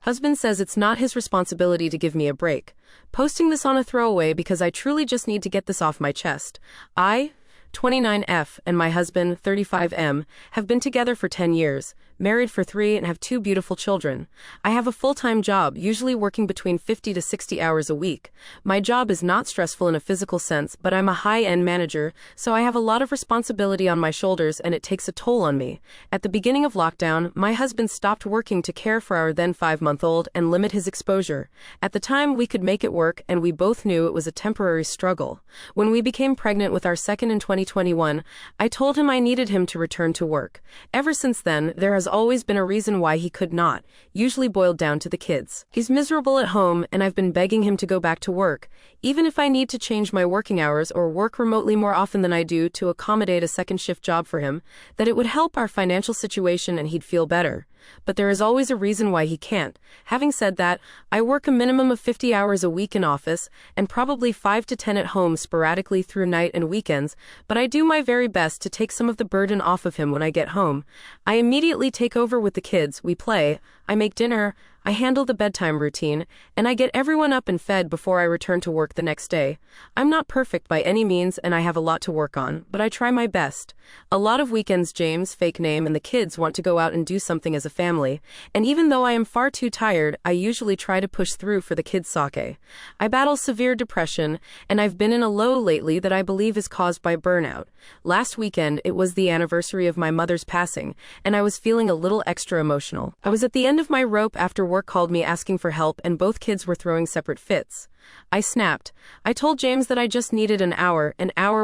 Husband says it's not his responsibility to give me a break. Posting this on a throwaway because I truly just need to get this off my chest. I, 29F, and my husband, 35M, have been together for 10 years, married for 3, and have 2 beautiful children. I have a full-time job, usually working between 50 to 60 hours a week. My job is not stressful in a physical sense, but I'm a high-end manager, so I have a lot of responsibility on my shoulders and it takes a toll on me. At the beginning of lockdown, my husband stopped working to care for our then 5-month-old and limit his exposure. At the time, we could make it work, and we both knew it was a temporary struggle. When we became pregnant with our second in 2021, I told him I needed him to return to work. Ever since then, there has always been a reason why he could not, usually boiled down to the kids. He's miserable at home, and I've been begging him to go back to work, even if I need to change my working hours or work remotely more often than I do to accommodate a second shift job for him, that it would help our financial situation and he'd feel better. But there is always a reason why he can't. Having said that, I work a minimum of 50 hours a week in office and probably 5 to 10 at home sporadically through night and weekends, but I do my very best to take some of the burden off of him when I get home. I immediately take over with the kids, we play, I make dinner, I handle the bedtime routine, and I get everyone up and fed before I return to work the next day. I'm not perfect by any means and I have a lot to work on, but I try my best. A lot of weekends James, fake name, and the kids want to go out and do something as a family, and even though I am far too tired, I usually try to push through for the kids' sake. I battle severe depression, and I've been in a low lately that I believe is caused by burnout. Last weekend, it was the anniversary of my mother's passing, and I was feeling a little extra emotional. I was at the end of my rope after work called me asking for help and both kids were throwing separate fits. I snapped. I told James that I just needed an hour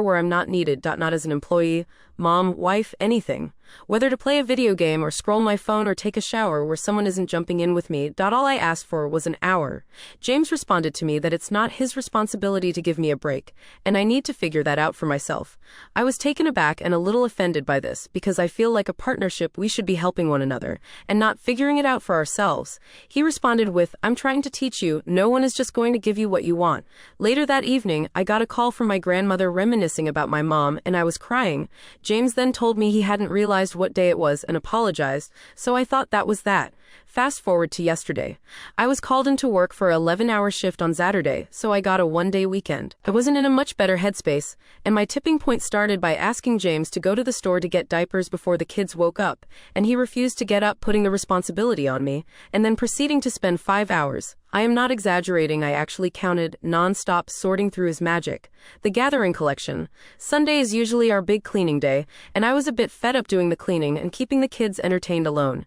where I'm not needed, not as an employee, mom, wife, anything. Whether to play a video game or scroll my phone or take a shower where someone isn't jumping in with me, all I asked for was an hour. James responded to me that it's not his responsibility to give me a break, and I need to figure that out for myself. I was taken aback and a little offended by this because I feel like a partnership we should be helping one another and not figuring it out for ourselves. He responded with, I'm trying to teach you, no one is just going to give you what you want. Later that evening, I got a call from my grandmother reminiscing about my mom and I was crying. James then told me he hadn't realized what day it was and apologized, so I thought that was that. Fast forward to yesterday. I was called into work for an 11-hour shift on Saturday, so I got a one-day weekend. I wasn't in a much better headspace, and my tipping point started by asking James to go to the store to get diapers before the kids woke up, and he refused to get up, putting the responsibility on me, and then proceeding to spend 5 hours. I am not exaggerating, I actually counted, non-stop sorting through his magic. The Gathering collection. Sunday is usually our big cleaning day, and I was a bit fed up doing the cleaning and keeping the kids entertained alone.